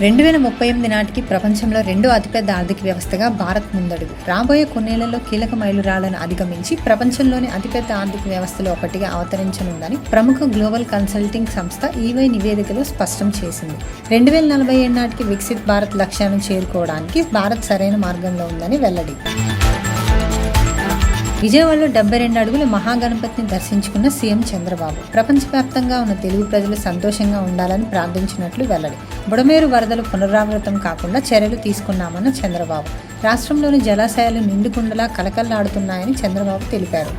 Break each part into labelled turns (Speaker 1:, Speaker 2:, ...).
Speaker 1: 2038 నాటికి ప్రపంచంలో రెండో అతిపెద్ద ఆర్థిక వ్యవస్థగా భారత్ ముందడుగు. రాబోయే కొన్నేళ్లలో కీలక మైలురాళ్లను అధిగమించి ప్రపంచంలోని అతిపెద్ద ఆర్థిక వ్యవస్థలో ఒకటిగా అవతరించనుందని ప్రముఖ గ్లోబల్ కన్సల్టింగ్ సంస్థ EY నివేదికలో స్పష్టం చేసింది. 2047 నాటికి వికసిత్ భారత్ లక్ష్యాన్ని చేరుకోవడానికి భారత్ సరైన మార్గంలో ఉందని వెల్లడి. విజయవాడలో 72 అడుగుల మహాగణపతిని దర్శించుకున్న సీఎం చంద్రబాబు ప్రపంచవ్యాప్తంగా ఉన్న తెలుగు ప్రజలు సంతోషంగా ఉండాలని ప్రార్థించినట్లు వెల్లడి. బుడమేరు వరదలు పునరావృతం కాకుండా చర్యలు తీసుకున్నామన్న చంద్రబాబు. రాష్ట్రంలోని జలాశయాలు నిండుకుండలా కలకల్లాడుతున్నాయని చంద్రబాబు తెలిపారు.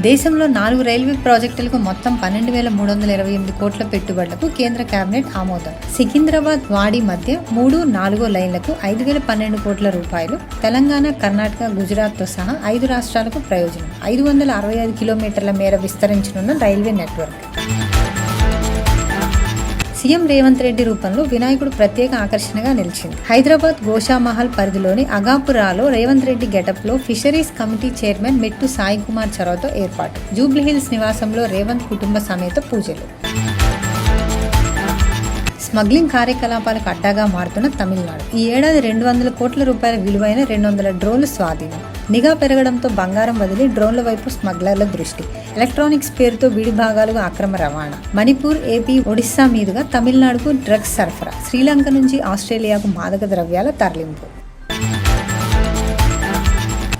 Speaker 1: దేశంలో 4 రైల్వే ప్రాజెక్టులకు మొత్తం 12,328 కోట్ల పెట్టుబడులకు కేంద్ర కేబినెట్ ఆమోదం. సికింద్రాబాద్ వాడి మధ్య 3, 4 లైన్లకు 5,012 కోట్ల రూపాయలు. తెలంగాణ, కర్ణాటక, గుజరాత్తో సహా 5 రాష్ట్రాలకు ప్రయోజనం. 565 కిలోమీటర్ల మేర విస్తరించనున్న railway network. CM Revanth Reddy రూపంలో వినాయకుడు ప్రత్యేక ఆకర్షణగా నిలిచింది. హైదరాబాద్ గోషామహల్ పరిధిలోని అగాపురాలో రేవంత్ రెడ్డి గెటప్లో ఫిషరీస్ కమిటీ చైర్మన్ మెట్టు సాయి కుమార్ చొరవతో ఏర్పాటు. జూబ్లీహిల్స్ నివాసంలో రేవంత్ కుటుంబ సమేత పూజలు. స్మగ్లింగ్ కార్యకలాపాలకు అడ్డాగా మారుతున్న తమిళనాడు. ఈ ఏడాది 200 కోట్ల రూపాయల విలువైన 200 డ్రోన్లు స్వాధీనం. నిఘా పెరగడంతో బంగారం వదిలి డ్రోన్ల వైపు స్మగ్లర్ల దృష్టి. ఎలక్ట్రానిక్స్ పేరుతో విడి భాగాలుగా అక్రమ రవాణా. మణిపూర్, ఏపీ, ఒడిశా మీదుగా తమిళనాడుకు డ్రగ్స్ సరఫరా. శ్రీలంక నుంచి ఆస్ట్రేలియాకు మాదక ద్రవ్యాల తరలింపు.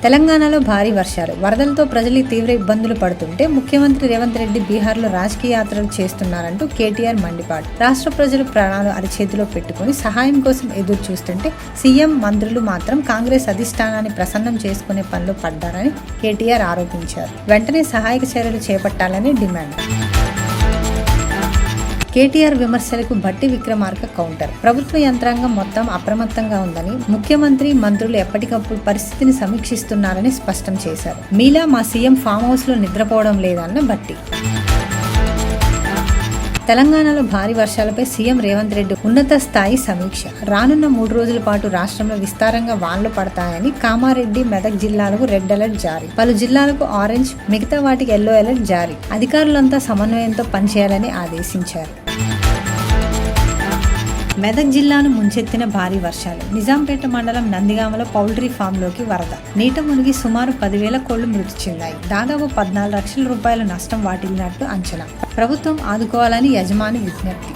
Speaker 1: తెలంగాణలో భారీ వర్షాలు, వరదలతో ప్రజలు తీవ్ర ఇబ్బందులు పడుతుంటే ముఖ్యమంత్రి రేవంత్ రెడ్డి బీహార్లో రాజకీయ యాత్రలు చేస్తున్నారంటూ కేటీఆర్ మండిపాటు. రాష్ట్ర ప్రజలు ప్రాణాలు అరిచేతిలో పెట్టుకుని సహాయం కోసం ఎదురు చూస్తుంటే సీఎం, మంత్రులు మాత్రం కాంగ్రెస్ అధిష్టానాన్ని ప్రసన్నం చేసుకునే పనిలో పడ్డారని కేటీఆర్ ఆరోపించారు. వెంటనే సహాయక చర్యలు చేపట్టాలని డిమాండ్. కేటీఆర్ విమర్శలకు భట్టి విక్రమార్క కౌంటర్. ప్రభుత్వ యంత్రాంగం మొత్తం అప్రమత్తంగా ఉందని, ముఖ్యమంత్రి, మంత్రులు ఎప్పటికప్పుడు పరిస్థితిని సమీక్షిస్తున్నారని స్పష్టం చేశారు. మీలా మా సీఎం ఫామ్ హౌస్ లో నిద్రపోవడం లేదన్న భట్టి. తెలంగాణలో భారీ వర్షాలపై సీఎం రేవంత్ రెడ్డి ఉన్నత స్థాయి సమీక్ష. రానున్న 3 రోజుల పాటు రాష్ట్రంలో విస్తారంగా వానలు పడతాయని కామారెడ్డి, మెదక్ జిల్లాలకు రెడ్ అలర్ట్ జారీ. పలు జిల్లాలకు ఆరెంజ్, మిగతా వాటికి ఎల్లో అలర్ట్ జారీ. అధికారులంతా సమన్వయంతో పనిచేయాలని ఆదేశించారు. మెదక్ జిల్లాను ముంచెత్తిన భారీ వర్షాలు. నిజాంపేట మండలం నందిగామలో పౌల్ట్రీ ఫామ్లోకి వరద. నీట మునిగి సుమారు 10,000 కోళ్లు మృతి చెందాయి. దాదాపు 14 లక్షల రూపాయల నష్టం వాటిల్లినట్టు అంచనా. ప్రభుత్వం ఆదుకోవాలని యజమాని విజ్ఞప్తి.